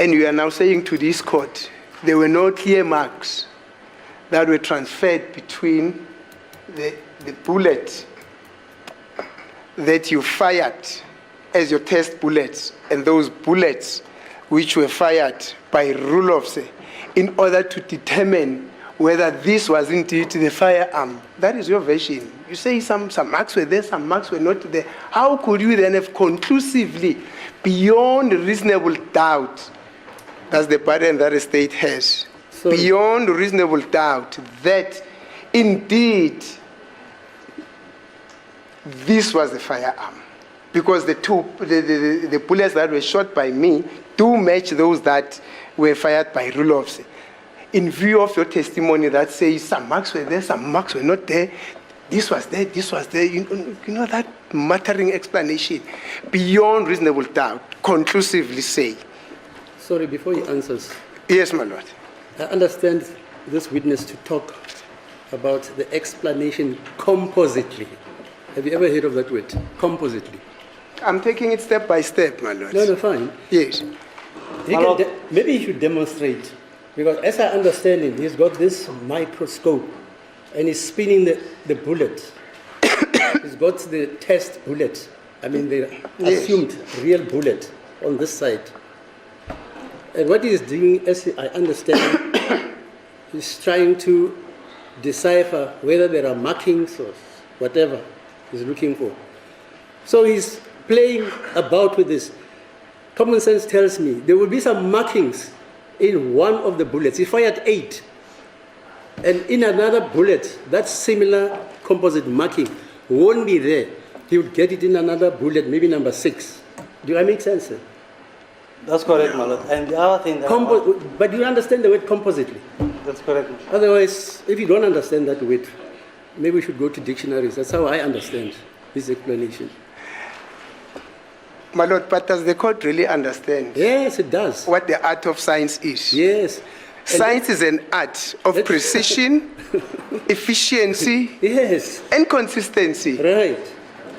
And you are now saying to this court, there were no clear marks that were transferred between the bullet that you fired as your test bullets and those bullets which were fired by Rulofse in order to determine whether this was indeed the firearm. That is your version. You say some marks were there, some marks were not there. How could you then have conclusively, beyond reasonable doubt, as the pattern that the state has, beyond reasonable doubt, that indeed this was the firearm? Because the bullets that were shot by me do match those that were fired by Rulofse. In view of your testimony that says some marks were there, some marks were not there, this was there, this was there, you know that muttering explanation, beyond reasonable doubt, conclusively say. Sorry, before he answers. Yes, my lord. I understand this witness to talk about the explanation compositely. Have you ever heard of that word? Compositely. I'm taking it step by step, my lord. No, fine. Yes. Maybe he should demonstrate. Because as I understand it, he's got this microscope and he's spinning the bullet. He's got the test bullet. I mean, the assumed real bullet on this side. And what he's doing, as I understand, he's trying to decipher whether there are markings or whatever he's looking for. So he's playing about with this. Common sense tells me there will be some markings in one of the bullets. He fired 8. And in another bullet, that similar composite marking won't be there. He would get it in another bullet, maybe number 6. Do I make sense, sir? That's correct, my lord. And the other thing that... But you understand the word compositely? That's correct. Otherwise, if you don't understand that word, maybe we should go to dictionaries. That's how I understand this explanation. My lord, but does the court really understand? Yes, it does. What the art of science is? Yes. Science is an art of precision, efficiency, yes, and consistency. Right.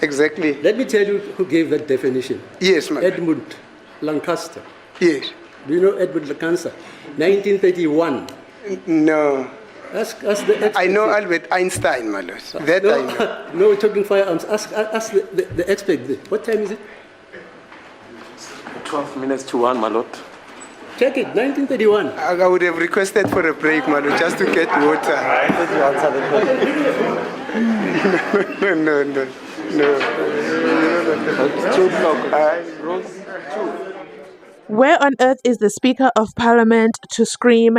Exactly. Let me tell you who gave that definition. Yes, ma'am. Edmund Lancaster. Yes. Do you know Edmund Lancaster? 1931. No. Ask the expert. I know Albert Einstein, my lord. That I know. No, we're talking firearms. Ask the expert. What time is it? 12 minutes to 1, my lord. Check it, 1931. I would have requested for a break, my lord, just to get water. Did you answer the question? No. It's 2 o'clock. Where on earth is the Speaker of Parliament to scream,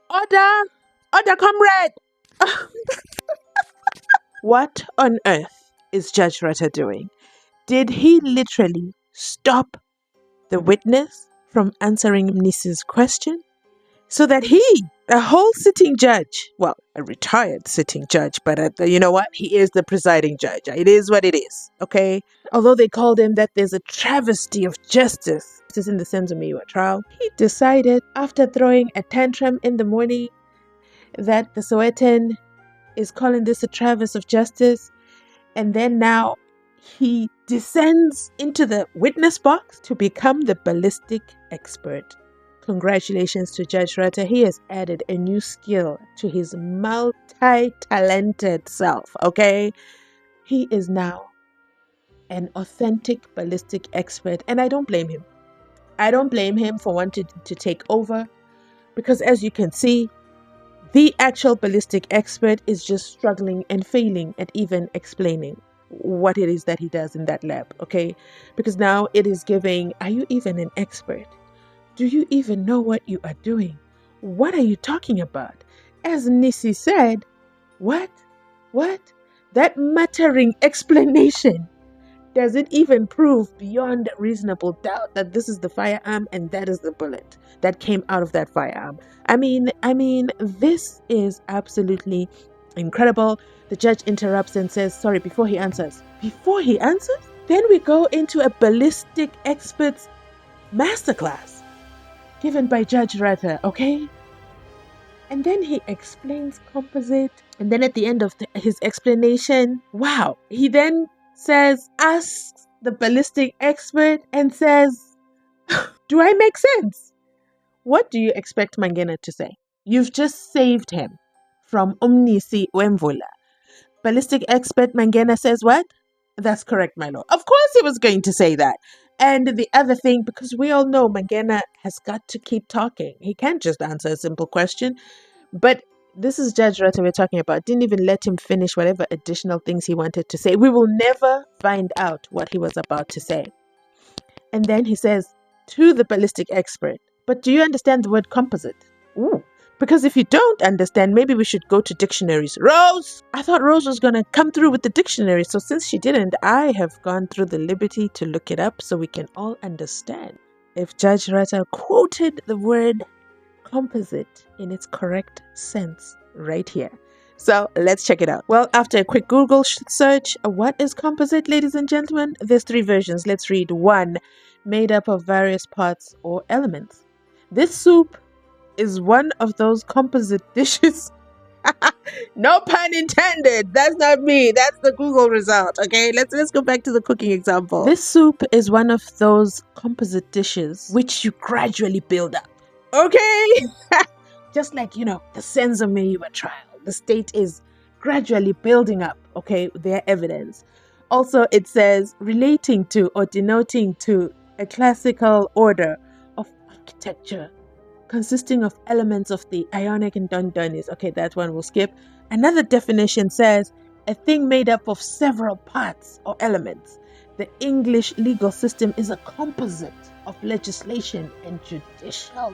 "Order! Order, comrade!" What on earth is Judge Rutter doing? Did he literally stop the witness from answering Mnisi's question so that he, a whole sitting judge, well, a retired sitting judge, but you know what? He is the presiding judge. It is what it is, okay? Although they called him that there's a travesty of justice. This is in the Senzo Meyiwa trial. He decided, after throwing a tantrum in the morning, that the Sowetan is calling this a travesty of justice, and then now he descends into the witness box to become the ballistic expert. Congratulations to Judge Rutter. He has added a new skill to his multi-talented self, okay? He is now an authentic ballistic expert, and I don't blame him. I don't blame him for wanting to take over, because as you can see, the actual ballistic expert is just struggling and failing at even explaining what it is that he does in that lab, okay? Because now it is giving, are you even an expert? Do you even know what you are doing? What are you talking about? As Mnisi said, what? That muttering explanation doesn't even prove beyond reasonable doubt that this is the firearm and that is the bullet that came out of that firearm. I mean, this is absolutely incredible. The judge interrupts and says, sorry, before he answers, then we go into a ballistic expert's masterclass given by Judge Rutter, okay? And then he explains composite. And then at the end of his explanation, wow, he then asks the ballistic expert and says, do I make sense? What do you expect Mangena to say? You've just saved him from Mnisi Wemvula. Ballistic expert Mangena says what? That's correct, my lord. Of course he was going to say that. And the other thing, because we all know Mangena has got to keep talking. He can't just answer a simple question. But this is Judge Rata we're talking about. Didn't even let him finish whatever additional things he wanted to say. We will never find out what he was about to say. And then he says to the ballistic expert, but do you understand the word composite? Ooh. Because if you don't understand, maybe we should go to dictionaries. Rose! I thought Rose was going to come through with the dictionary. So since she didn't, I have gone through the liberty to look it up so we can all understand. If Judge Rata quoted the word composite in its correct sense right here. So let's check it out. Well, after a quick Google search, what is composite, ladies and gentlemen? There's 3 versions. Let's read. 1, made up of various parts or elements. This soup is one of those composite dishes. No pun intended. That's not me. That's the Google result. Okay, let's go back to the cooking example. This soup is one of those composite dishes which you gradually build up. Okay, just like, the Senzo Meyiwa trial. The state is gradually building up, okay, their evidence. Also, it says relating to or denoting to a classical order of architecture consisting of elements of the Ionic and Dundunis. Okay, that one we'll skip. Another definition says a thing made up of several parts or elements. The English legal system is a composite of legislation and judicial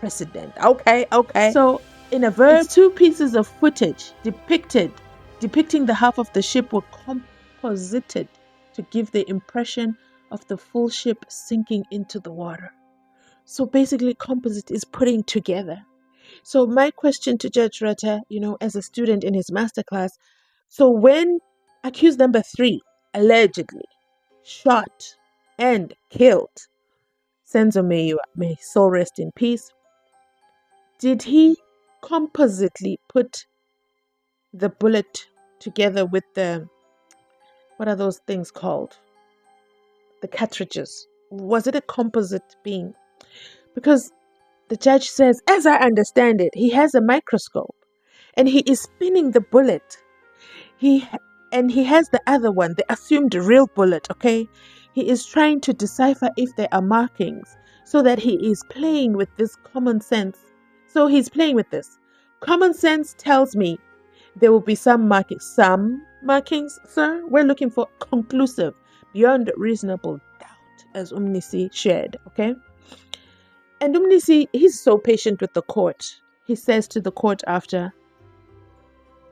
precedent. Okay. So in a verb, it's 2 pieces of footage depicting the half of the ship were composited to give the impression of the full ship sinking into the water. So basically, composite is putting together. So my question to Judge Rata, as a student in his masterclass, so when accused number 3 allegedly shot and killed Senzo Meyiwa, may his soul rest in peace, did he compositely put the bullet together with the, what are those things called? The cartridges. Was it a composite being? Because the judge says, as I understand it, he has a microscope and he is spinning the bullet. He has the other one, the assumed real bullet, okay? He is trying to decipher if there are markings so that he is playing with this common sense. So he's playing with this. Common sense tells me there will be some markings. Some markings, sir? We're looking for conclusive, beyond reasonable doubt, as Mnisi shared, okay? And Mnisi, he's so patient with the court. He says to the court after,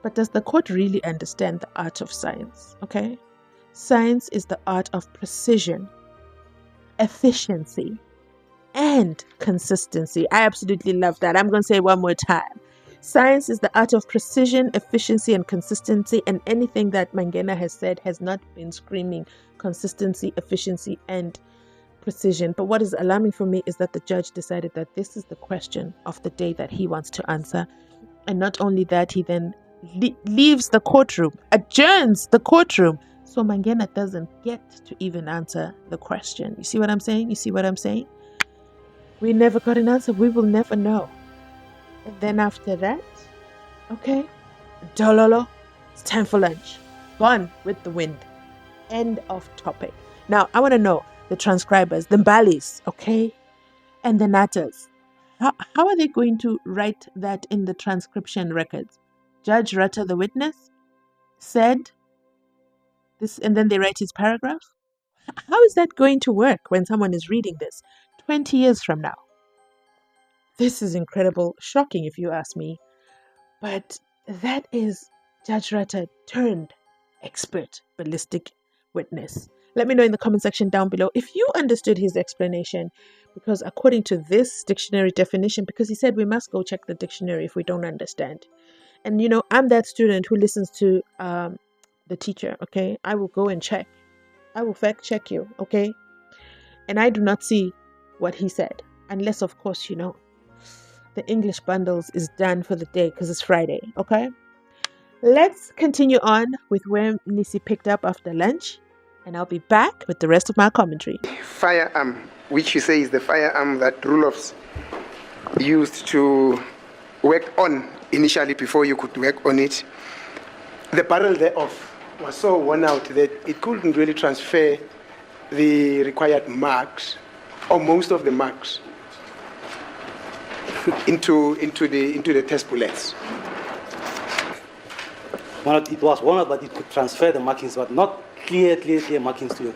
but does the court really understand the art of science? Okay? Science is the art of precision, efficiency, and consistency. I absolutely love that. I'm going to say it one more time. Science is the art of precision, efficiency, and consistency. And anything that Mangena has said has not been screaming consistency, efficiency, and precision. But what is alarming for me is that the judge decided that this is the question of the day that he wants to answer. And not only that, he then leaves the courtroom, adjourns the courtroom. So Mangena doesn't get to even answer the question. You see what I'm saying? We never got an answer. We will never know. And then after that, okay, Dololo, it's time for lunch. Gone with the wind. End of topic. Now, I want to know the transcribers, the Mbalis, okay, and the Natas. How are they going to write that in the transcription records? Judge Rata, the witness, said this, and then they write his paragraph? How is that going to work when someone is reading this 20 years from now? This is incredible, shocking if you ask me. But that is Judge Rata turned expert ballistic witness. Let me know in the comment section down below if you understood his explanation, because according to this dictionary definition, because he said we must go check the dictionary if we don't understand. And I'm that student who listens to the teacher, okay? I will go and check. I will fact check you, okay? And I do not see what he said, unless, of course, the English bundles is done for the day because it's Friday, okay? Let's continue on with where Mnisi picked up after lunch, and I'll be back with the rest of my commentary. Firearm, which you say is the firearm that Rulofs used to work on initially before you could work on it, the barrel thereof was so worn out that it couldn't really transfer the required marks, or most of the marks, into the test bullets. Well, it was worn out, but it could transfer the markings, but not clear markings to you.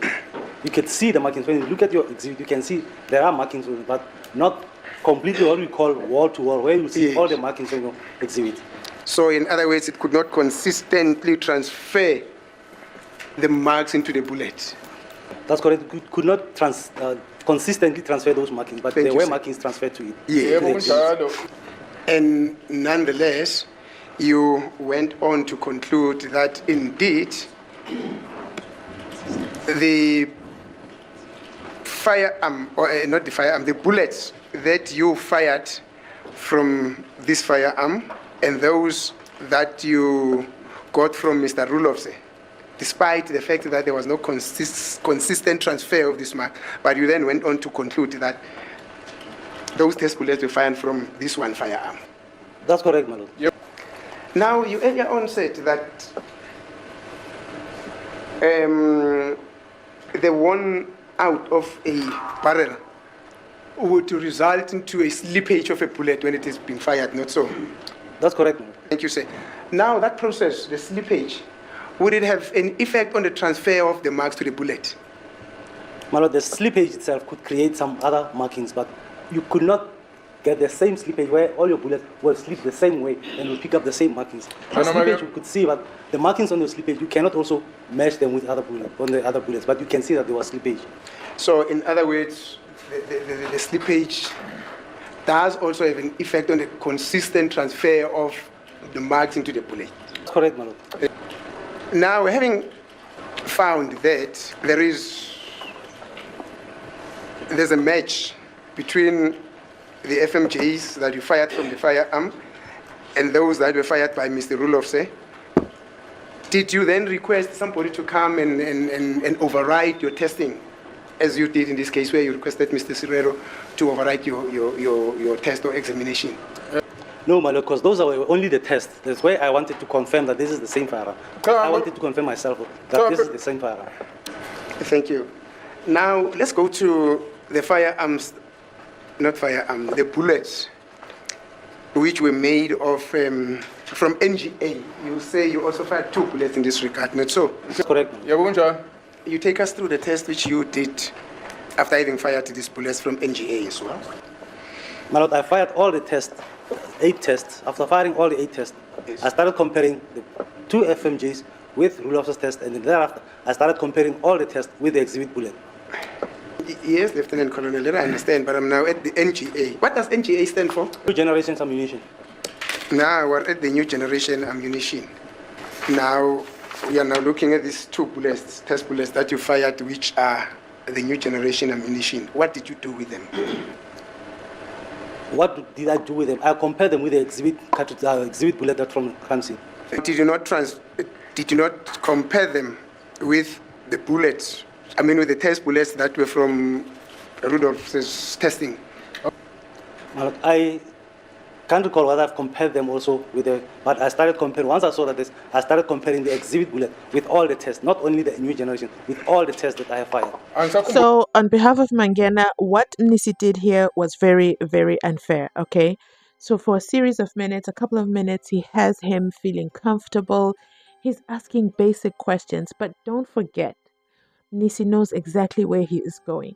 You could see the markings. When you look at your exhibit, you can see there are markings, but not completely what we call wall-to-wall, where you see Yes. all the markings on your exhibit. So in other words, it could not consistently transfer the marks into the bullet. That's correct. It could not consistently transfer those markings, but Thank there you, were sir. markings transferred to it. Yeah. And nonetheless, you went on to conclude that indeed the firearm, or not the firearm, the bullets that you fired from this firearm and those that you got from Mr. Rulofse, despite the fact that there was no consistent transfer of this mark, but you then went on to conclude that those test bullets were fired from this one firearm. That's correct, my lord. Yep. Now, you earlier on said that the one out of a barrel would result into a slippage of a bullet when it is being fired, not so? That's correct, my lord. Thank you, sir. Now, that process, the slippage, would it have an effect on the transfer of the marks to the bullet? My lord, the slippage itself could create some other markings, but you could not get the same slippage where all your bullets will slip the same way and will pick up the same markings. The slippage you could see, but the markings on the slippage, you cannot also match them with other bullets, on the other bullets, but you can see that there was slippage. So, in other words, the slippage does also have an effect on the consistent transfer of the marks into the bullet. That's correct, my lord. Now, having found that there's a match between the FMJs that you fired from the firearm and those that were fired by Mr. Rulofse, did you then request somebody to come and override your testing, as you did in this case where you requested Mr. Serrero to override your test or examination? No, my lord, because those are only the tests. That's why I wanted to confirm that this is the same firearm. I wanted to confirm myself that this is the same firearm. Thank you. Now, let's go to the firearms, the bullets, which were made of, from NGA. You say you also fired 2 bullets in this regard, not so? That's correct. You take us through the test which you did after having fired these bullets from NGA as well. My lord, I fired all the tests, 8 tests. After firing all the 8 tests, Yes. I started comparing the 2 FMJs with Rulofse's test, and then thereafter, I started comparing all the tests with the exhibit bullet. Yes, Lieutenant Colonel, I understand, but I'm now at the NGA. What does NGA stand for? New generation ammunition. Now we're at the new generation ammunition. Now we are now looking at these 2 bullets, test bullets that you fired, which are the new generation ammunition. What did you do with them? What did I do with them? I compared them with the exhibit bullet that from crime scene. Did you not compare them with the bullets? I mean, with the test bullets that were from Rudolph's testing? My lord, I can't recall whether I've compared them also with the, but I started comparing, once I saw that I started comparing the exhibit bullet with all the tests, not only the new generation, with all the tests that I have fired. So, on behalf of Mangena, what Mnisi did here was very, very unfair, okay? So, for a series of minutes, a couple of minutes, he has him feeling comfortable. He's asking basic questions, but don't forget, Mnisi knows exactly where he is going.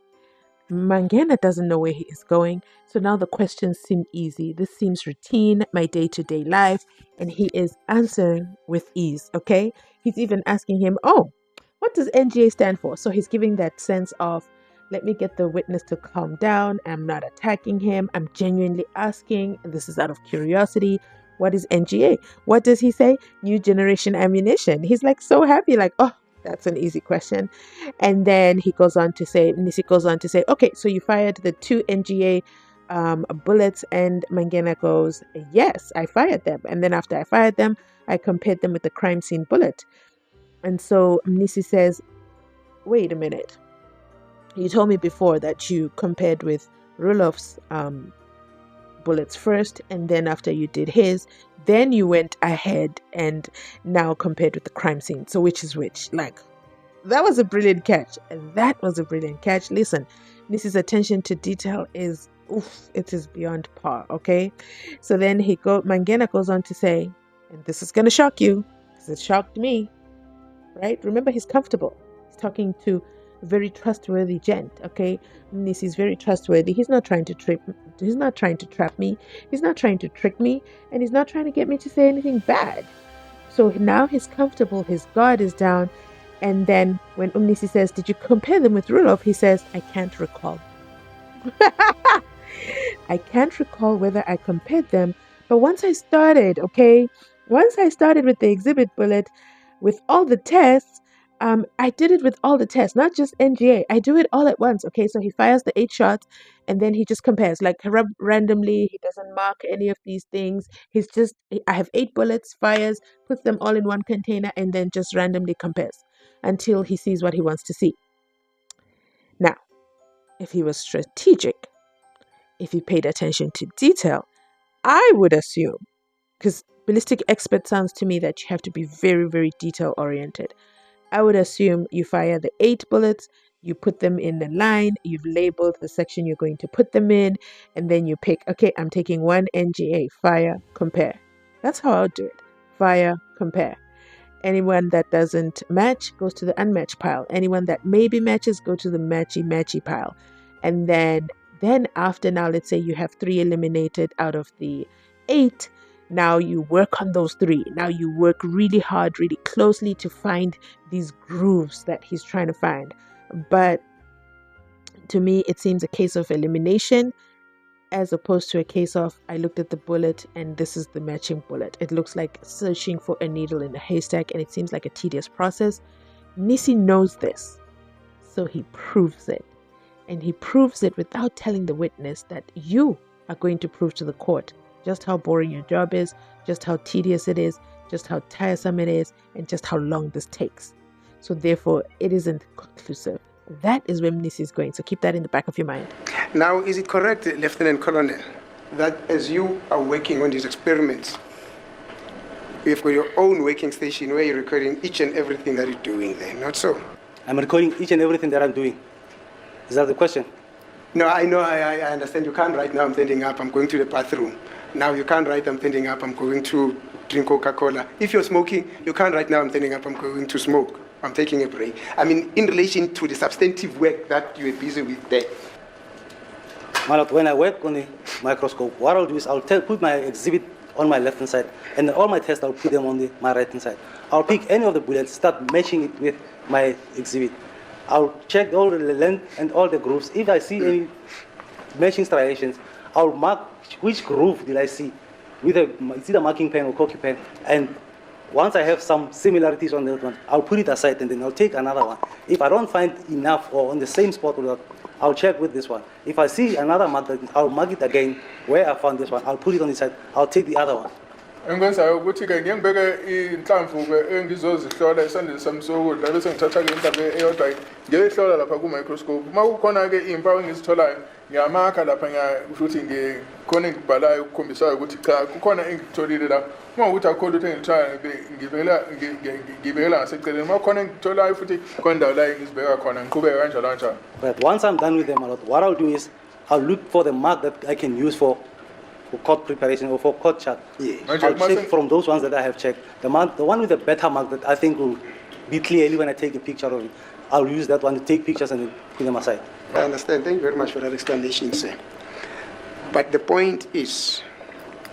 Mangena doesn't know where he is going, so now the questions seem easy. This seems routine, my day-to-day life, and he is answering with ease, okay? He's even asking him, oh, what does NGA stand for? So he's giving that sense of, let me get the witness to calm down. I'm not attacking him. I'm genuinely asking. This is out of curiosity. What is NGA? What does he say? New generation ammunition. He's like so happy, like, oh, that's an easy question. And then Nisi goes on to say, okay, so you fired the 2 NGA bullets, and Mangena goes, yes, I fired them. And then after I fired them, I compared them with the crime scene bullet. And so Mnisi says, wait a minute. You told me before that you compared with Rulof's bullets first, and then after you did his, then you went ahead and now compared with the crime scene. So which is which? Like, that was a brilliant catch. That was a brilliant catch. Listen, Mnisi's attention to detail is, it is beyond par, okay? So then Mangena goes on to say, and this is going to shock you, because it shocked me, right? Remember, he's comfortable. He's talking to a very trustworthy gent, okay? Mnisi is very trustworthy. He's not trying to trap me. He's not trying to trick me, and he's not trying to get me to say anything bad. So now he's comfortable, his guard is down, and then when Mnisi says, did you compare them with Rudolph? He says, I can't recall. I can't recall whether I compared them, but once I started with the exhibit bullet, with all the tests, I did it with all the tests, not just NGA. I do it all at once, okay? So he fires the 8 shots, and then he just compares, like randomly. He doesn't mark any of these things. I have 8 bullets, fires, puts them all in one container, and then just randomly compares until he sees what he wants to see. Now, if he was strategic, if he paid attention to detail, I would assume, because ballistic expert sounds to me that you have to be very, very detail oriented. I would assume you fire the 8 bullets, you put them in the line, you've labeled the section you're going to put them in, and then you pick, okay, I'm taking 1 NGA, fire, compare. That's how I would do it. Fire, compare. Anyone that doesn't match goes to the unmatched pile. Anyone that maybe matches go to the matchy pile. And then after, now let's say you have 3 eliminated out of the 8. Now you work on those 3. Now you work really hard, really closely to find these grooves that he's trying to find. But to me, it seems a case of elimination as opposed to a case of, I looked at the bullet and this is the matching bullet. It looks like searching for a needle in a haystack, and it seems like a tedious process. Mnisi knows this, so he proves it. And he proves it without telling the witness that you are going to prove to the court just how boring your job is, just how tedious it is, just how tiresome it is, and just how long this takes. So therefore, it isn't conclusive. That is where Mnisi is going. So keep that in the back of your mind. Now, is it correct, Lieutenant Colonel, that as you are working on these experiments, you've got your own working station where you're recording each and everything that you're doing there, not so? I'm recording each and everything that I'm doing. Is that the question? No, I know, I understand. You can't write, now I'm standing up, I'm going to the bathroom. Now you can't write, I'm standing up, I'm going to drink Coca-Cola. If you're smoking, you can't write, now I'm standing up, I'm going to smoke. I'm taking a break. I mean, in relation to the substantive work that you are busy with there. My lord, when I work on the microscope, what I'll do is I'll put my exhibit on my left-hand side, and then all my tests, I'll put them on my right-hand side. I'll pick any of the bullets, start matching it with my exhibit. I'll check all the length and all the grooves. If I see any matching striations, I'll mark which groove did I see with it's either marking pen or corky pen. And once I have some similarities on the other one, I'll put it aside and then I'll take another one. If I don't find enough or on the same spot, I'll check with this one. If I see another mark, I'll mark it again where I found this one. I'll put it on the side. I'll take the other one. Engikwenzayo ukuthi-ke ngiyengibeke inhlamvu-ke engizozihlola esandleni sami sokudla bese ngithatha-ke inhlamvu eyodwa ngiyihlola lapha ku-microscope. Uma kukhona-ke iy'mpawu engizitholayo ngiyamakha lapha ukuthi khona engikubhalayo okukhombisayo ukuthi cha kukhona engikutholile lapha. Uma ukuthi akho lutho engilitholayo ngibekela ngaseceleni. Uma kukhona engikutholayo futhi khona indawo la engizibeka khona ngiqhubeke kanjalo kanjalo. But once I'm done with them, what I'll do is I'll look for the mark that I can use for court preparation or for court chart. Yeah. I'll check from those ones that I have checked. The one with the better mark that I think will be clearly when I take a picture of it, I'll use that one to take pictures and put them aside. I understand. Thank you very much for that explanation, sir. But the point is,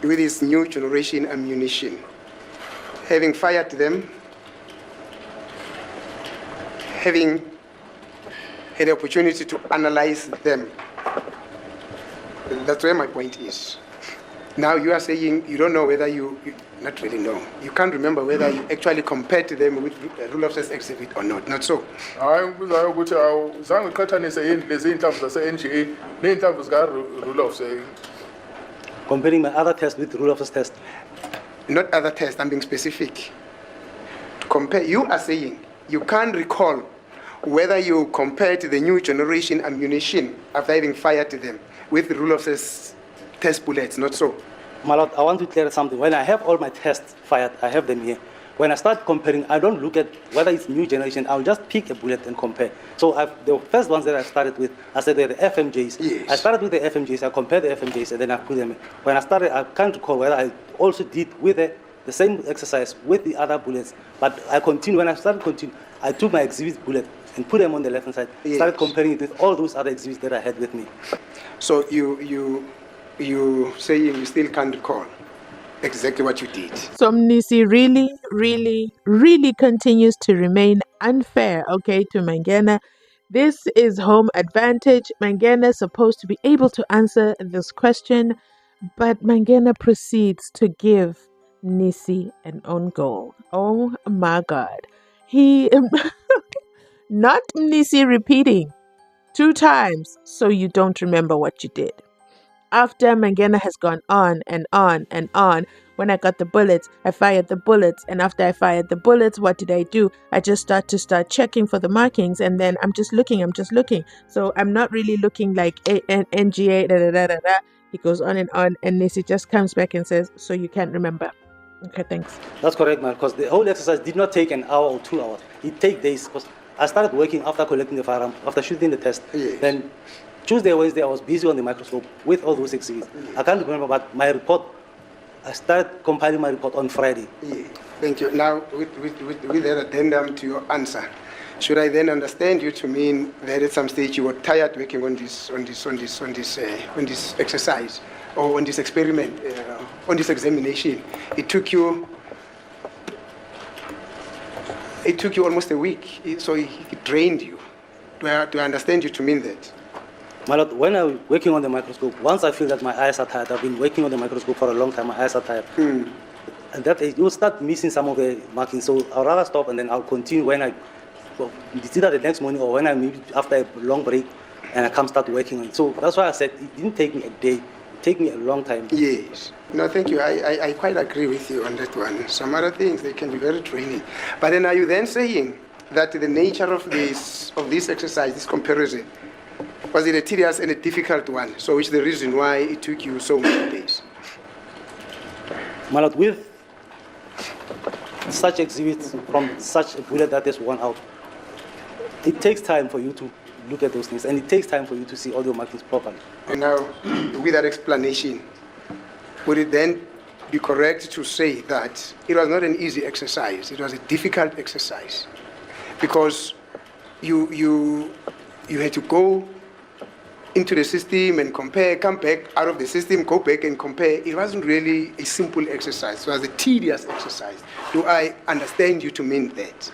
with this new generation ammunition, having fired them, having had the opportunity to analyze them, that's where my point is. Now you are saying you don't know whether you not really know. You can't remember whether you actually compared to them with rule of test exhibit or not. Not so. Hayi ngibuzayo ukuthi awuzange uqhathanise yini lezi inhlamvu zase-NGA ney'nhlamvu zika-rule of say. Comparing my other test with rule of test. Not other tests, I'm being specific. To compare, you are saying you can't recall whether you compared to the new generation ammunition after having fired them with the rule of test test bullets, not so? My lord, I want to clear something. When I have all my tests fired, I have them here. When I start comparing, I don't look at whether it's new generation. I'll just pick a bullet and compare. So the first ones that I started with, I said they're the FMJs. Yes. I started with the FMJs. I compared the FMJs, and then I put them in. When I started, I can't recall whether I also did with the same exercise with the other bullets. But I continued. When I started continuing, I took my exhibit bullet and put them on the left-hand side. Yes. Started comparing it with all those other exhibits that I had with me. So you saying you still can't recall exactly what you did. So Mnisi really continues to remain unfair, okay, to Mangena. This is home advantage. Mangena is supposed to be able to answer this question, but Mangena proceeds to give Mnisi an own goal. Oh my God. He, not Mnisi repeating 2 times so you don't remember what you did. After Mangena has gone on and on and on, when I got the bullets, I fired the bullets. And after I fired the bullets, what did I do? I just start checking for the markings, and then I'm just looking. So I'm not really looking like an NGA, da da da da da. He goes on, and Nisi just comes back and says, so you can't remember. Okay, thanks. That's correct, man, because the whole exercise did not take an hour or 2 hours. It take days, because I started working after collecting the firearm, after shooting the test. Yes. Then Tuesday, Wednesday, I was busy on the microscope with all those exhibits. I can't remember, but my report, I started compiling my report on Friday. Yeah. Thank you. Now, with that addendum to your answer, should I then understand you to mean that at some stage you were tired working on this exercise, or on this experiment, on this examination? It took you almost a week, so it drained you. Do I understand you to mean that? My lord, when I'm working on the microscope, once I feel that my eyes are tired, I've been working on the microscope for a long time, my eyes are tired. And that you'll start missing some of the markings. So I'll rather stop and then I'll continue when it's either the next morning or when maybe after a long break and I come start working on it. So that's why I said it didn't take me a day, it took me a long time. Yes. No, thank you. I quite agree with you on that one. Some other things, they can be very draining. But then are you then saying that the nature of this exercise, this comparison, was it a tedious and a difficult one? So which is the reason why it took you so many days? My lord, with such exhibits from such a bullet that is worn out, it takes time for you to look at those things, and it takes time for you to see all your markings properly. And now, with that explanation, would it then be correct to say that it was not an easy exercise, it was a difficult exercise? Because you had to go into the system and compare, come back out of the system, go back and compare. It wasn't really a simple exercise. It was a tedious exercise. Do I understand you to mean that?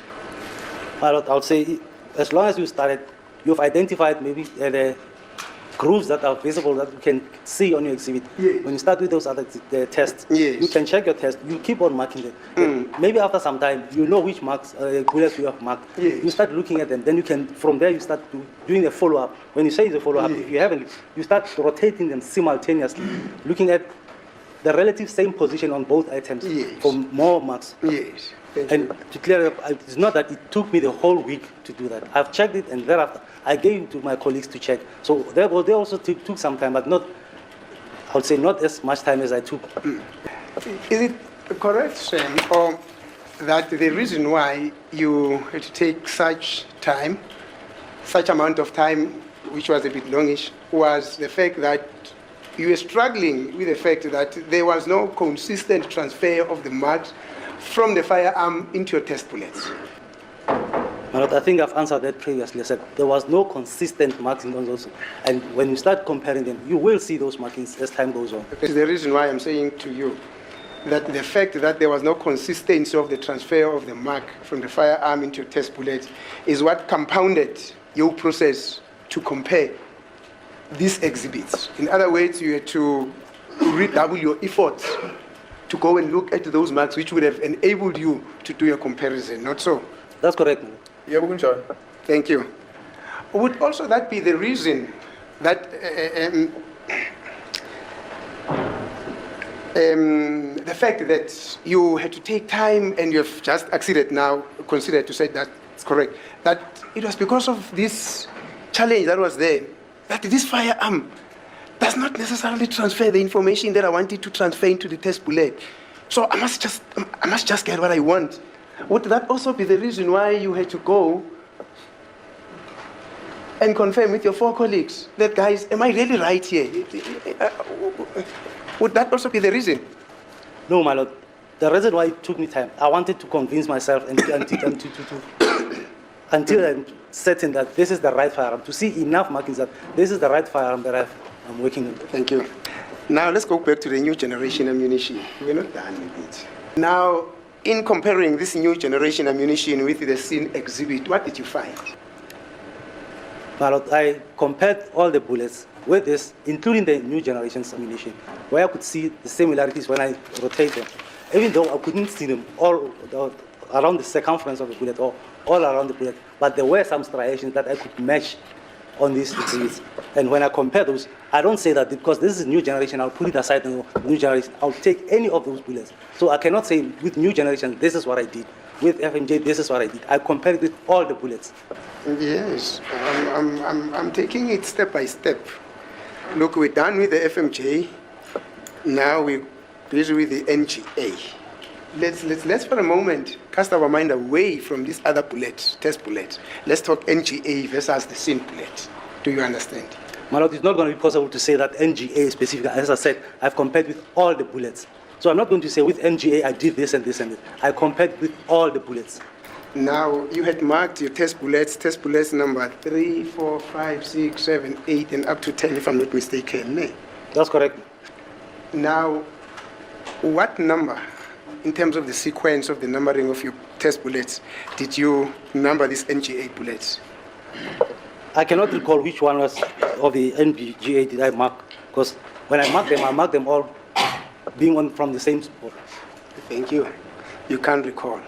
My lord, I would say, as long as you started, you've identified maybe the grooves that are visible that you can see on your exhibit. Yes. When you start with those other tests, Yes. you can check your test. You keep on marking them. Maybe after some time, you know which marks, bullets you have marked. Yes. You start looking at them. Then you can, from there, you start doing a follow-up. When you say it's a follow-up, Yes. if you haven't, you start rotating them simultaneously, looking at the relative same position on both items Yes. for more marks. Yes. Thank And you. to clear up, it's not that it took me the whole week to do that. I've checked it, and thereafter, I gave it to my colleagues to check. So they also took some time, but not, I would say, not as much time as I took. Is it correct, Sam, or that the reason why you had to take such time, such amount of time, which was a bit longish, was the fact that you were struggling with the fact that there was no consistent transfer of the marks from the firearm into your test bullets? But I think I've answered that previously. I said there was no consistent marking on those. And when you start comparing them, you will see those markings as time goes on. This is the reason why I'm saying to you that the fact that there was no consistency of the transfer of the mark from the firearm into your test bullet is what compounded your process to compare these exhibits. In other words, you had to redouble your efforts to go and look at those marks which would have enabled you to do your comparison, not so? That's correct. Yeah, we can try. Thank you. Would also that be the reason that the fact that you had to take time and you've just considered to say that it's correct, that it was because of this challenge that was there, that this firearm does not necessarily transfer the information that I wanted to transfer into the test bullet. So I must just get what I want. Would that also be the reason why you had to go and confirm with your 4 colleagues that, guys, am I really right here? Would that also be the reason? No, my lord. The reason why it took me time, I wanted to convince myself until I'm certain that this is the right firearm, to see enough markings that this is the right firearm that I'm working on. Thank you. Now let's go back to the new generation ammunition. We're not done with it. Now, in comparing this new generation ammunition with the scene exhibit, what did you find? My lord, I compared all the bullets with this, including the new generation's ammunition, where I could see the similarities when I rotate them. Even though I couldn't see them all around the circumference of the bullet or all around the bullet, but there were some striations that I could match on these exhibits. And when I compare those, I don't say that because this is new generation, I'll put it aside and new generation, I'll take any of those bullets. So I cannot say with new generation, this is what I did. With FMJ, this is what I did. I compared it with all the bullets. Yes, I'm taking it step by step. Look, we're done with the FMJ. Now we're busy with the NGA. Let's for a moment cast our mind away from this other bullet, test bullet. Let's talk NGA versus the scene bullet. Do you understand? My lord, it's not going to be possible to say that NGA specifically. As I said, I've compared with all the bullets. So I'm not going to say with NGA I did this and this and this. I compared with all the bullets. Now, you had marked your test bullets number 3, 4, 5, 6, 7, 8, and up to 10, if I'm not mistaken. That's correct. Now, what number, in terms of the sequence of the numbering of your test bullets, did you number these NGA bullets? I cannot recall which one was of the NGA did I mark, because when I mark them all being from the same spot. Thank you. You can't recall.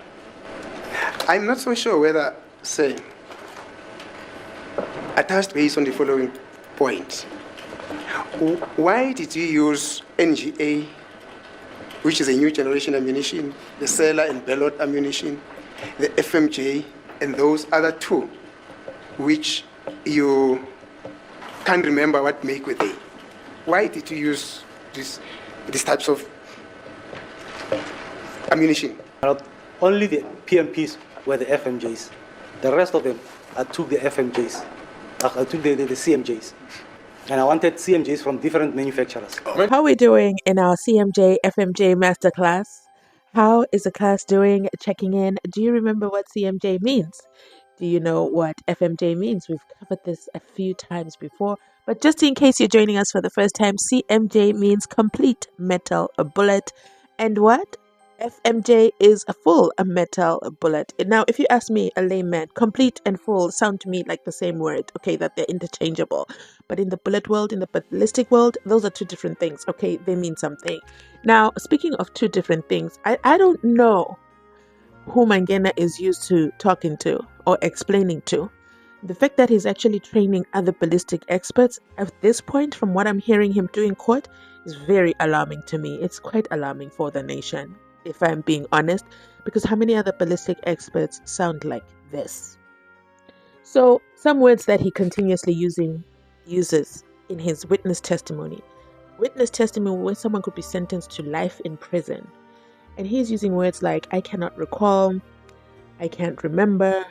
I'm not so sure whether, say, I touched base on the following point. Why did you use NGA, which is a new generation ammunition, the Sailor and Bellot ammunition, the FMJ, and those other 2, which you can't remember what make were they? Why did you use these types of ammunition? Only the PMPs were the FMJs. The rest of them, I took the FMJs. I took the CMJs. And I wanted CMJs from different manufacturers. How are we doing in our CMJ FMJ masterclass? How is the class doing? Checking in. Do you remember what CMJ means? Do you know what FMJ means? We've covered this a few times before, but just in case you're joining us for the first time, CMJ means complete metal bullet. And what? FMJ is a full metal bullet. Now, if you ask me, a layman, complete and full sound to me like the same word, okay, that they're interchangeable. But in the bullet world, in the ballistic world, those are 2 different things, okay? They mean something. Now, speaking of 2 different things, I don't know who Mangena is used to talking to or explaining to. The fact that he's actually training other ballistic experts at this point, from what I'm hearing him do in court, is very alarming to me. It's quite alarming for the nation, if I'm being honest, because how many other ballistic experts sound like this? So some words that he continuously uses in his witness testimony where someone could be sentenced to life in prison. And he's using words like, I cannot recall, I can't remember,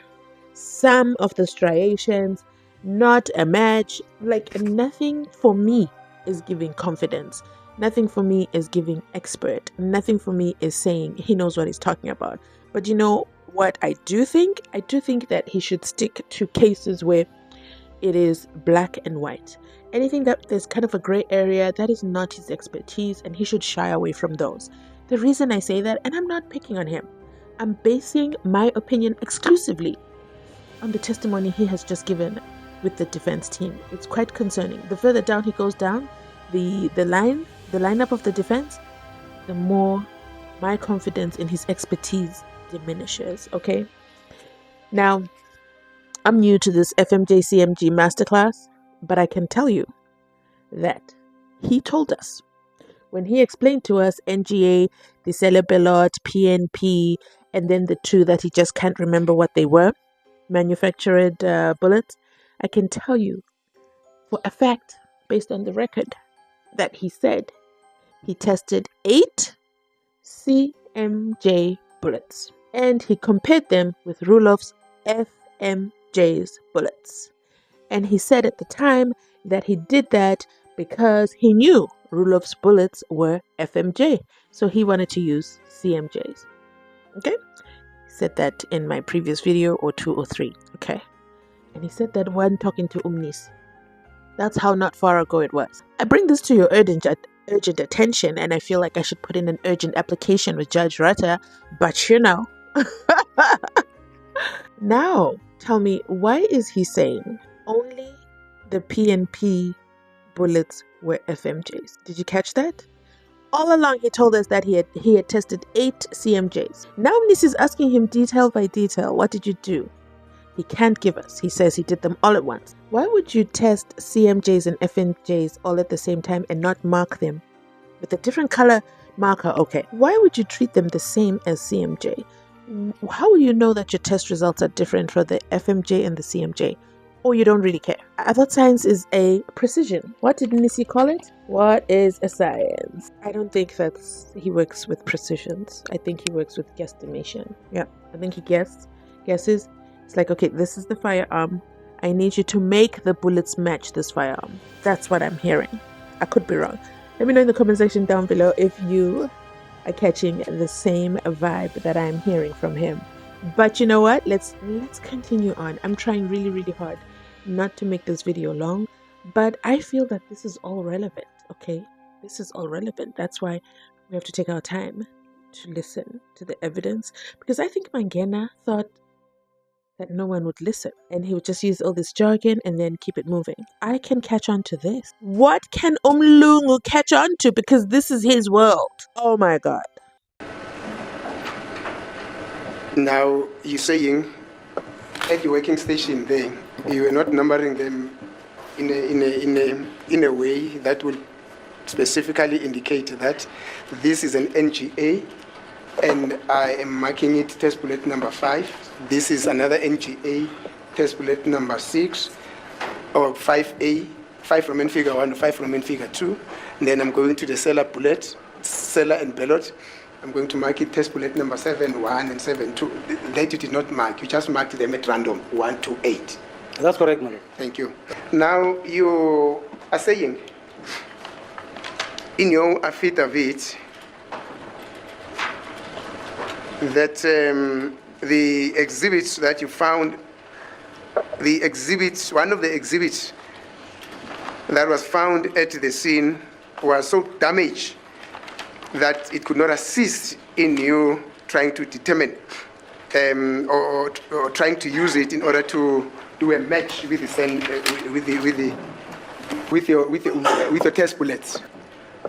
some of the striations, not a match. Like, nothing for me is giving confidence. Nothing for me is giving expert. Nothing for me is saying he knows what he's talking about. But you know what I do think? I do think that he should stick to cases where it is black and white. Anything that there's kind of a gray area, that is not his expertise, and he should shy away from those. The reason I say that, and I'm not picking on him, I'm basing my opinion exclusively on the testimony he has just given with the defense team. It's quite concerning. The further down he goes down, the lineup of the defense, the more my confidence in his expertise diminishes, okay? Now, I'm new to this FMJ CMG masterclass, but I can tell you that he told us, when he explained to us NGA, the Celebelot, PNP, and then the 2 that he just can't remember what they were, manufactured bullets, I can tell you for a fact, based on the record, that he said he tested 8 CMJ bullets and he compared them with Rulof's FMJ's bullets. And he said at the time that he did that because he knew Rulof's bullets were FMJ, so he wanted to use CMJs. Okay? He said that in my previous video, or 2 or 3. Okay? And he said that when talking to Mnisi. That's how not far ago it was. I bring this to your urgent attention, and I feel like I should put in an urgent application with Judge Rutter, but you know. Now, tell me, why is he saying only the PNP bullets were FMJs? Did you catch that? All along, he told us that he had tested 8 CMJs. Now, Mnisi is asking him detail by detail. What did you do? He can't give us. He says he did them all at once. Why would you test CMJs and FMJs all at the same time and not mark them with a different color marker? Okay. Why would you treat them the same as CMJ? How will you know that your test results are different for the FMJ and the CMJ? Or you don't really care? I thought science is a precision. What did Mnisi call it? What is a science? I don't think he works with precisions. I think he works with guesstimation. Yeah, I think he guesses. It's like, okay, this is the firearm. I need you to make the bullets match this firearm. That's what I'm hearing. I could be wrong. Let me know in the comment section down below if you are catching the same vibe that I'm hearing from him. But you know what? Let's continue on. I'm trying really, really hard not to make this video long, but I feel that this is all relevant, okay? This is all relevant. That's why we have to take our time to listen to the evidence, because I think Mangena thought that no one would listen and he would just use all this jargon and then keep it moving. I can catch on to this. What can Umlungu catch on to? Because this is his world. Oh my God. Now, you're saying at the working station there, you were not numbering them in a way that will specifically indicate that this is an NGA, and I am marking it test bullet number 5. This is another NGA, test bullet number 6, or 5A, 5 Roman figure 1, 5 Roman figure 2. And then I'm going to the seller bullet, seller and ballot. I'm going to mark it test bullet number 7-1 and 7-2. That you did not mark. You just marked them at random, 1 to 8. That's correct, madam. Thank you. Now you are saying in your affidavit that the exhibits that you found, one of the exhibits that was found at the scene was so damaged that it could not assist in you trying to determine or trying to use it in order to do a match with your test bullets.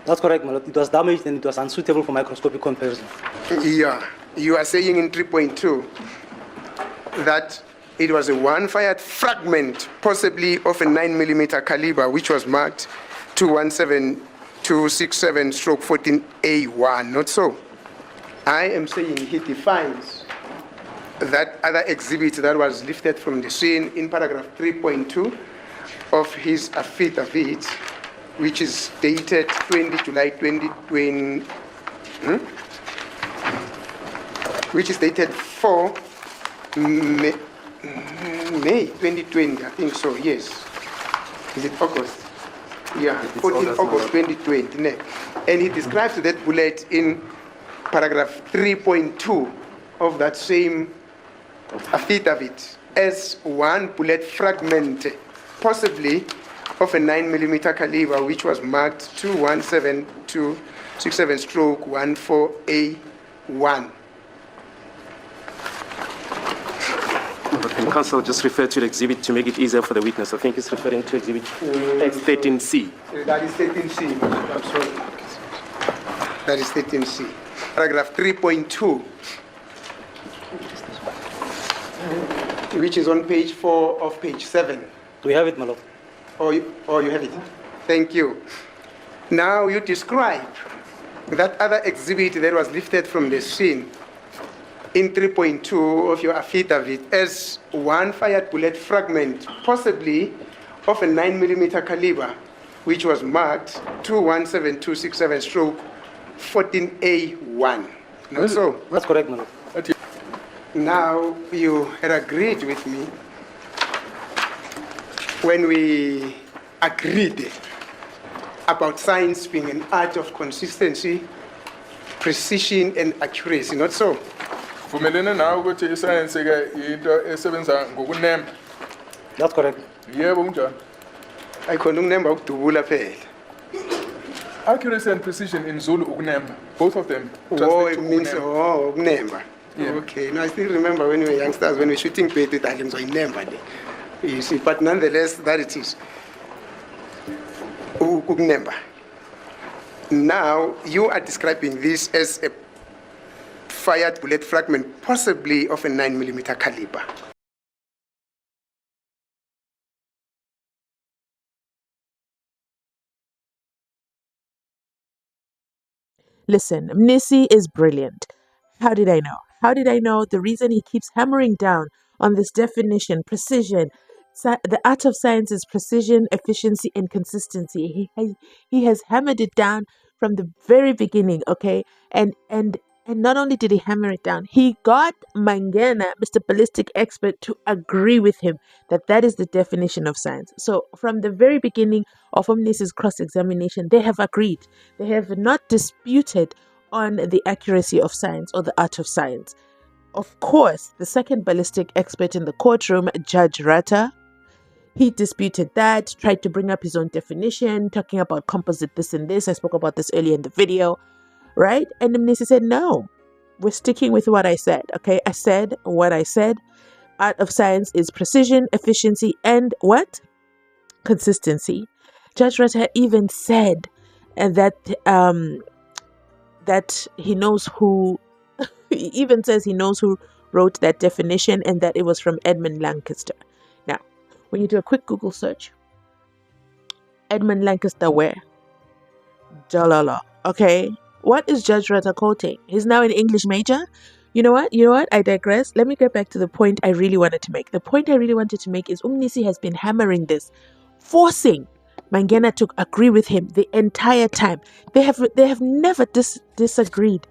That's correct, my lord. It was damaged and it was unsuitable for microscopic comparison. Yeah, you are saying in 3.2 that it was a one-fired fragment, possibly of a 9mm caliber, which was marked 217-267/14A1. Not so. I am saying he defines that other exhibit that was lifted from the scene in paragraph 3.2 of his affidavit, which is dated 20 July 2020, which is dated 4 May 2020, I think so, yes. Is it August? Yeah, 14 August 2020. No. And he describes that bullet in paragraph 3.2 of that same affidavit as one bullet fragment, possibly of a 9mm caliber, which was marked 217-267/14A1. Can counsel just refer to the exhibit to make it easier for the witness? I think he's referring to exhibit X13C. That is 13C. I'm sorry. That is 13C. Paragraph 3.2, which is on page 4 of page 7. We have it, my lord. Oh, you have it. Thank you. Now you describe that other exhibit that was lifted from the scene in 3.2 of your affidavit as one fired bullet fragment, possibly of a 9mm caliber, which was marked 217267 stroke 14A1. Not so? That's correct, my lord. Now, you had agreed with me when we agreed about science being an art of consistency, precision, and accuracy, not so? Vumelene nawe ukuthi iscience ke into esebenza ngokunemba. That's correct. Yebo kunjani. Ayikhona ukunemba ukudubula phela. Accuracy and precision in Zulu ukunemba. Both of them. Oh, translate it to means, ukunemba. oh, ukunemba. Yeah. Okay, now I still remember when we were youngsters, when we were shooting bait with items, I never did. You see, but nonetheless, that it is. Ukunemba. Now, you are describing this as a fired bullet fragment, possibly of a 9mm caliber. Listen, Mnisi is brilliant. How did I know? How did I know? The reason he keeps hammering down on this definition, precision, the art of science is precision, efficiency, and consistency. He has hammered it down from the very beginning, okay? And not only did he hammer it down, he got Mangena, Mr. Ballistic Expert, to agree with him that is the definition of science. So from the very beginning of Mnisi's cross-examination, they have agreed. They have not disputed on the accuracy of science or the art of science. Of course, the second ballistic expert in the courtroom, Judge Rata, he disputed that, tried to bring up his own definition, talking about composite this and this. I spoke about this earlier in the video, right? And Mnisi said, no, we're sticking with what I said, okay? I said what I said. Art of science is precision, efficiency, and what? Consistency. Judge Rata even said that he knows who, he even says he knows who wrote that definition and that it was from Edmund Lancaster. Now, when you do a quick Google search, Edmund Lancaster where? Jalala. Okay. What is Judge Rata quoting? He's now an English major. You know what? I digress. Let me get back to the point I really wanted to make. The point I really wanted to make is Mnisi has been hammering this, forcing Mangena to agree with him the entire time. They have never disagreed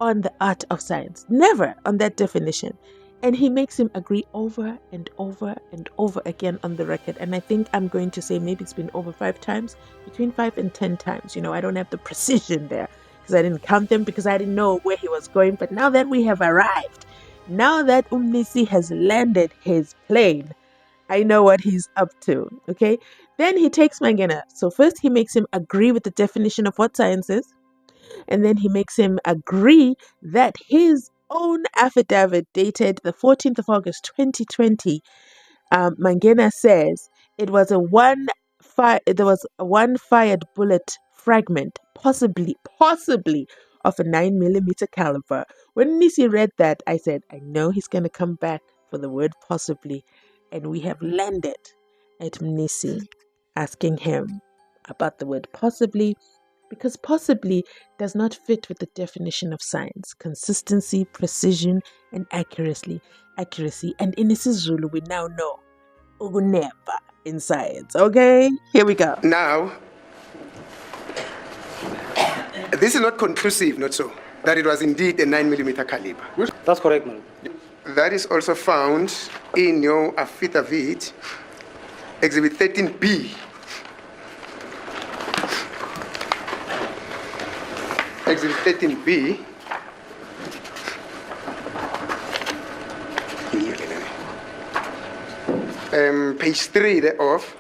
on the art of science. Never on that definition. And he makes him agree over and over and over again on the record. And I think I'm going to say maybe it's been over 5 times, between 5 and 10 times. I don't have the precision there because I didn't count them because I didn't know where he was going. But now that we have arrived, now that Mnisi has landed his plane, I know what he's up to. Okay. Then he takes Mangena. So first he makes him agree with the definition of what science is. And then he makes him agree that his own affidavit dated the 14th of August 2020, Mangena says there was a one fired bullet fragment, possibly of a 9mm caliber. When Mnisi read that, I said, I know he's going to come back for the word possibly. And we have landed at Mnisi asking him about the word possibly, because possibly does not fit with the definition of science: consistency, precision, and accuracy. And in isiZulu, we now know ukunemba in science. Okay, here we go. Now, this is not conclusive, not so, that it was indeed a 9mm caliber. That's correct, man. That is also found in your affidavit, Exhibit 13B. Exhibit 13B. Page 3 thereof,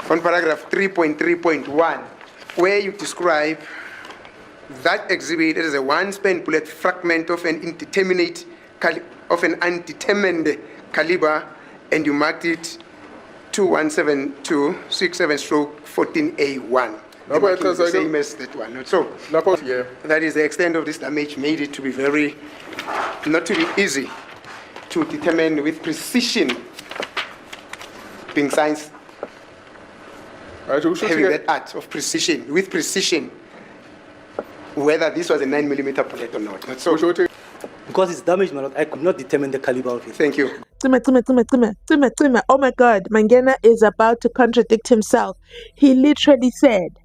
on paragraph 3.3.1, where you describe that exhibit as a one-spent bullet fragment of an undetermined caliber, and you marked it 217267/14A1. The same as that one. So that is the extent of this damage, made it to be not to be easy to determine with precision, being science, having that art of precision, with precision, whether this was a 9mm bullet or not. So, because it's damaged, my lord, I could not determine the caliber of it. Thank you. Oh my God, Mangena is about to contradict himself. He literally said,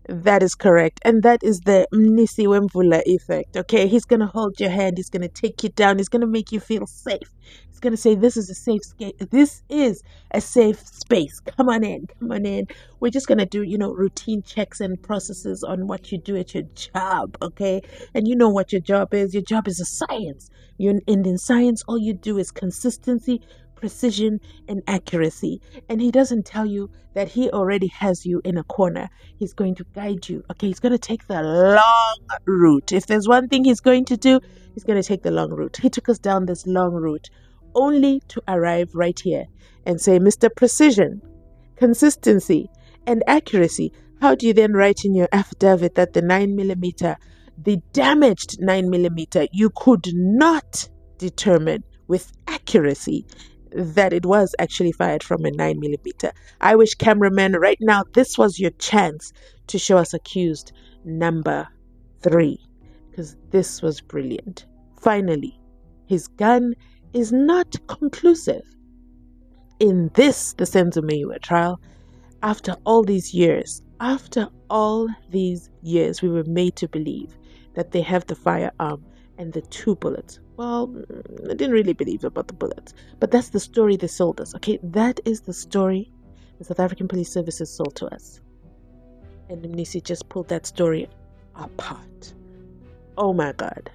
that is correct. And that is the Mnisi Wemvula effect. Okay, he's going to hold your hand. He's going to take you down. He's going to make you feel safe. He's going to say, this is a safe space. This is a safe space. Come on in. Come on in. We're just going to do, routine checks and processes on what you do at your job. Okay. And you know what your job is. Your job is a science. And in science, all you do is consistency, precision, and accuracy. And he doesn't tell you that he already has you in a corner. He's going to guide you. Okay, he's going to take the long route. If there's one thing he's going to do, he's going to take the long route. He took us down this long route only to arrive right here and say, Mr. Precision, consistency, and accuracy. How do you then write in your affidavit that the 9mm, the damaged 9mm, you could not determine with accuracy that it was actually fired from a 9mm? I wish, cameraman, right now, this was your chance to show us accused number 3, because this was brilliant. Finally, his gun is not conclusive. In this, the Senzo Meyiwa trial, after all these years, we were made to believe that they have the firearm and the 2 bullets. Well, I didn't really believe about the bullets, but that's the story they sold us. Okay, that is the story the South African Police Services sold to us. And Mnisi just pulled that story apart. Oh my God.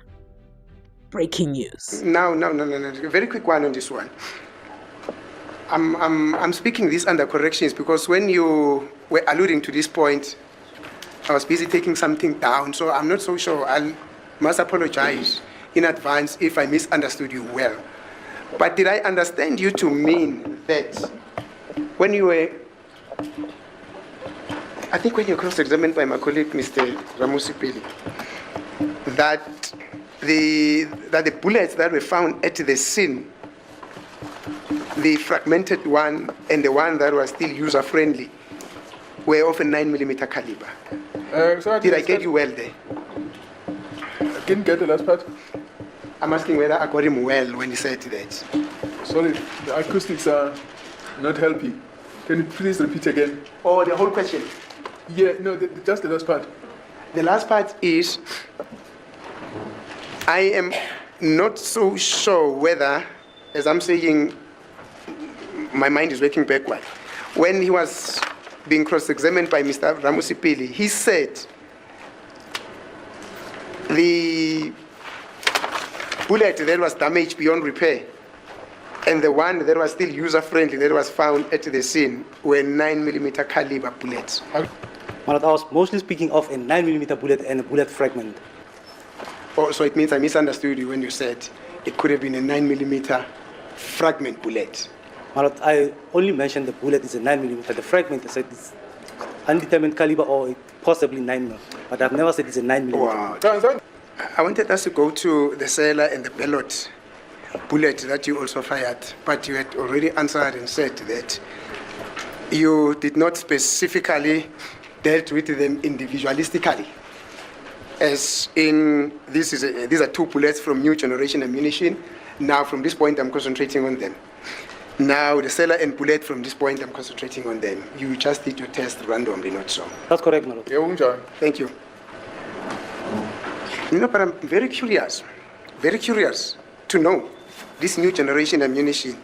Breaking news. No. Very quick one on this one. I'm speaking this under corrections because when you were alluding to this point, I was busy taking something down, so I'm not so sure. I must apologize in advance if I misunderstood you well. But did I understand you to mean that when you were, I think when you were cross-examined by my colleague, Mr. Ramusipeli, that the bullets that were found at the scene, the fragmented one and the one that was still user-friendly, were of a 9mm caliber? Did I get you well there? I didn't get the last part. I'm asking whether I got him well when he said that. Sorry, the acoustics are not helping. Can you please repeat again? Oh, the whole question. Yeah, no, just the last part. The last part is, I am not so sure whether, as I'm saying, my mind is working backward. When he was being cross-examined by Mr. Ramusipeli, he said the bullet that was damaged beyond repair and the one that was still user-friendly that was found at the scene were 9mm caliber bullets. But I was mostly speaking of a 9mm bullet and a bullet fragment. Oh, so it means I misunderstood you when you said it could have been a 9mm fragment bullet. But I only mentioned the bullet is a 9mm. The fragment, I said it's undetermined caliber or possibly 9mm. But I've never said it's a 9mm. Wow. I wanted us to go to the cellar and the ballot bullet that you also fired, but you had already answered and said that you did not specifically dealt with them individualistically. As in, these are 2 bullets from new generation ammunition. Now, from this point, I'm concentrating on them. Now, the cellar and bullet, from this point, I'm concentrating on them. You just did your test randomly, not so. That's correct, my lord. Thank you. But I'm very curious to know this new generation ammunition.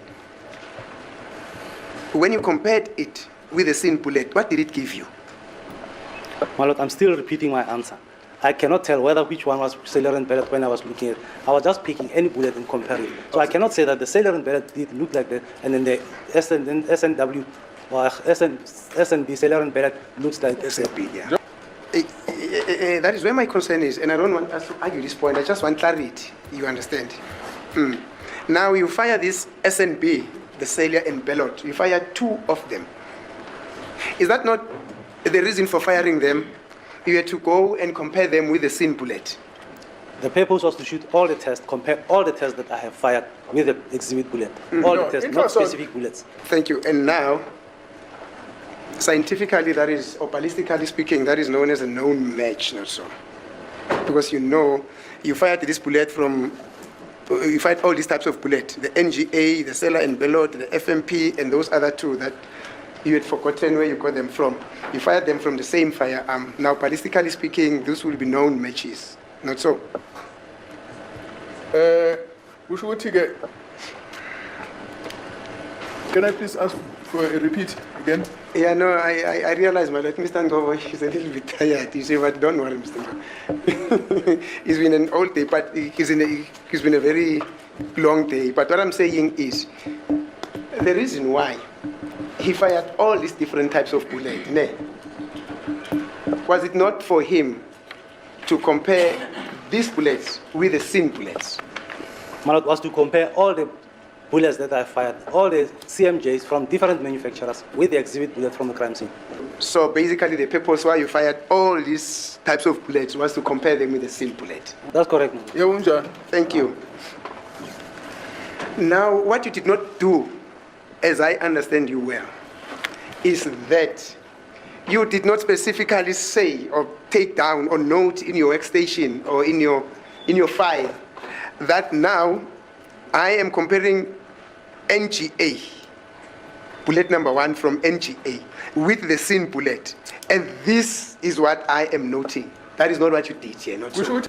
When you compared it with the same bullet, what did it give you? My lord, I'm still repeating my answer. I cannot tell whether which one was cellular and pellet when I was looking at it. I was just picking any bullet and comparing. So I cannot say that the cellular and pellet did look like that, and then the SNW or SNB cellular and pellet looks like SNB, yeah. That is where my concern is, and I don't want us to argue this point. I just want clarity, you understand? Now you fire this SNB, the cellular and pellet. You fire 2 of them. Is that not the reason for firing them? You had to go and compare them with the scene bullet. The purpose was to shoot all the tests, compare all the tests that I have fired with the exhibit bullet. All the tests, not specific bullets. Thank you. And now, scientifically, that is, or ballistically speaking, that is known as a known match, not so. Because you know, you fired this bullet from You fired all these types of bullets, the NGA, the Seller and Bellot, the FMP, and those other two that you had forgotten where you got them from. You fired them from the same firearm. Now, ballistically speaking, those will be known matches, not so? Kusho ukuthi-ke, can I please ask for a repeat again? Yeah, no, I realize, my lord, Mr. Ngovo is a little bit tired. You say, but don't worry, Mr. Ngovo. It's been an old day, but it's been a very long day. But what I'm saying is, the reason why he fired all these different types of bullets, was it not for him to compare these bullets with the same bullets? My lord, was to compare all the bullets that I fired, all the CMJs from different manufacturers with the exhibit bullet from the crime scene. So basically the purpose why you fired all these types of bullets was to compare them with the same bullet. That's correct, my lord. Yeah, unjani? Thank you. Now, what you did not do, as I understand you well, is that you did not specifically say or take down or note in your workstation or in your file that now I am comparing NGA, bullet number 1 from NGA, with the scene bullet. And this is what I am noting. That is not what you did here, not so.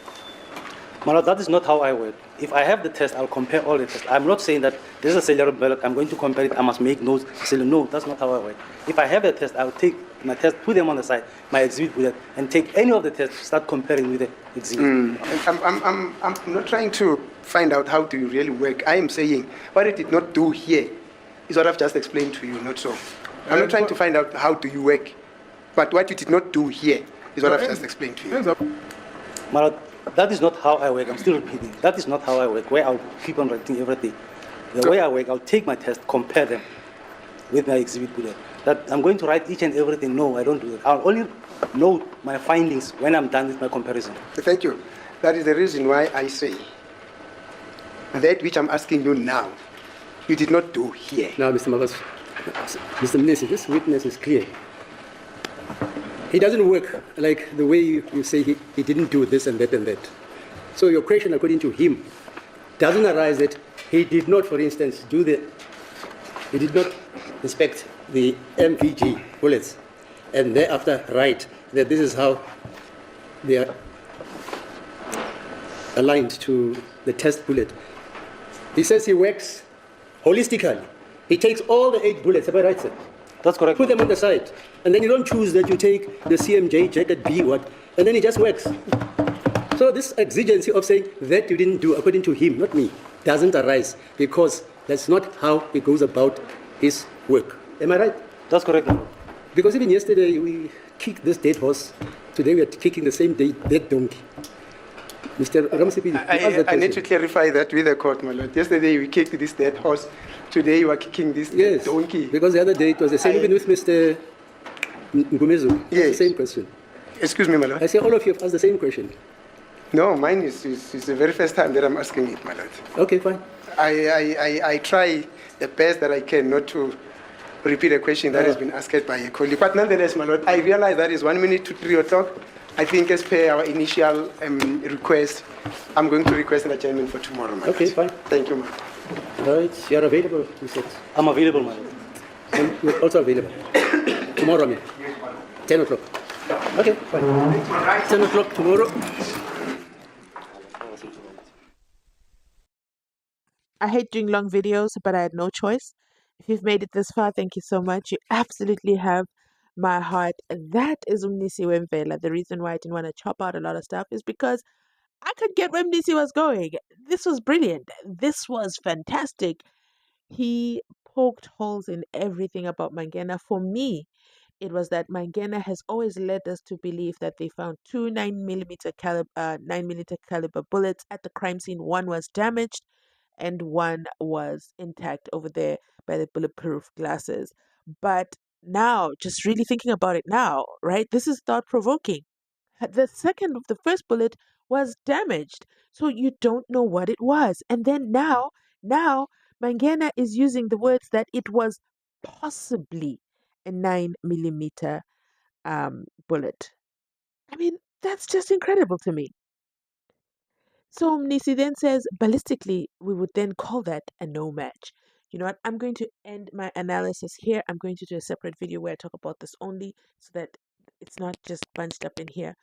My lord, that is not how I work. If I have the test, I'll compare all the tests. I'm not saying that this is a cellular bullet, I'm going to compare it, I must make notes. Say, no, that's not how I work. If I have the test, I'll take my test, put them on the side, my exhibit bullet, and take any of the tests, start comparing with the exhibit. I'm not trying to find out how do you really work. I am saying what it did not do here is what I've just explained to you, not so. I'm not trying to find out how do you work, but what you did not do here is what I've just explained to you. My lord, that is not how I work. I'm still repeating. That is not how I work, where I'll keep on writing everything. The way I work, I'll take my test, compare them with my exhibit bullet. That I'm going to write each and everything. No, I don't do that. I'll only note my findings when I'm done with my comparison. Thank you. That is the reason why I say that which I'm asking you now, you did not do here. Now, Mr. Magas, Mr. Mnisi, this witness is clear. He doesn't work like the way you say he didn't do this and that and that. So your question, according to him, doesn't arise that he did not, for instance, he did not inspect the MPG bullets and thereafter write that this is how they are aligned to the test bullet. He says he works holistically. He takes all the 8 bullets, am I right, sir? That's correct. Put them on the side. And then you don't choose that you take the CMJ, jacket B, what, and then it just works. So this exigency of saying that you didn't do, according to him, not me, doesn't arise because that's not how he goes about his work. Am I right? That's correct. Because even yesterday we kicked this dead horse. Today we are kicking the same dead donkey. Mr. Ramsepi, I need to clarify that with the court, my lord. Yesterday we kicked this dead horse. Today you are kicking this dead donkey. Because the other day it was the same, even with Mr. Ngumezu. Yes. The same question. Excuse me, my lord. I say all of you have asked the same question. No, mine is the very first time that I'm asking it, my lord. Okay, fine. I try the best that I can not to repeat a question that has been asked by a colleague. But nonetheless, my lord, I realize that is 1 minute to 3 o'clock. I think as per our initial request, I'm going to request an adjournment for tomorrow, my Okay, lord. fine. Thank you, ma'am. All right, you are available, you said. I'm available, my lord. And you're also available. Tomorrow, I mean. 10 o'clock. Okay, fine. 10 o'clock tomorrow. I hate doing long videos, but I had no choice. If you've made it this far, thank you so much. You absolutely have my heart. That is Mnisi Unfiltered. The reason why I didn't want to chop out a lot of stuff is because I could get where Mnisi was going. This was brilliant. This was fantastic. He poked holes in everything about Mangena. For me, it was that Mangena has always led us to believe that they found 2 9mm caliber bullets at the crime scene. One was damaged and one was intact over there by the bulletproof glasses. But now, just really thinking about it now, right? This is thought provoking. The first bullet was damaged, so you don't know what it was. And then now Mangena is using the words that it was possibly a 9mm bullet. I mean, that's just incredible to me. So Mnisi then says, ballistically, we would then call that a no match. You know what? I'm going to end my analysis here. I'm going to do a separate video where I talk about this only so that it's not just bunched up in here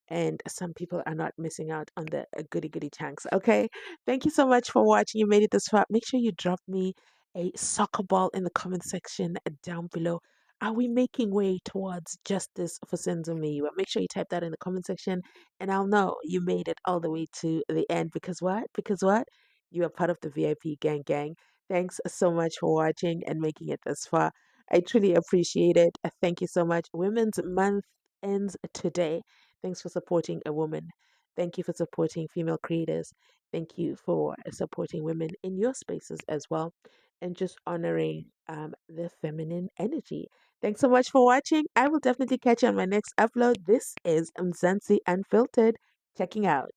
and some people are not missing out on the goody goody tanks. Okay, thank you so much for watching. You made it this far. Make sure you drop me a soccer ball in the comment section down below. Are we making way towards justice for Senzo Meyiwa? Make sure you type that in the comment section and I'll know you made it all the way to the end. Because what? Because what? You are part of the VIP gang. Thanks so much for watching and making it this far. I truly appreciate it. Thank you so much. Women's Month ends today. Thanks for supporting a woman. Thank you for supporting female creators. Thank you for supporting women in your spaces as well and just honoring the feminine energy. Thanks so much for watching. I will definitely catch you on my next upload. This is Mzansi Unfiltered, checking out.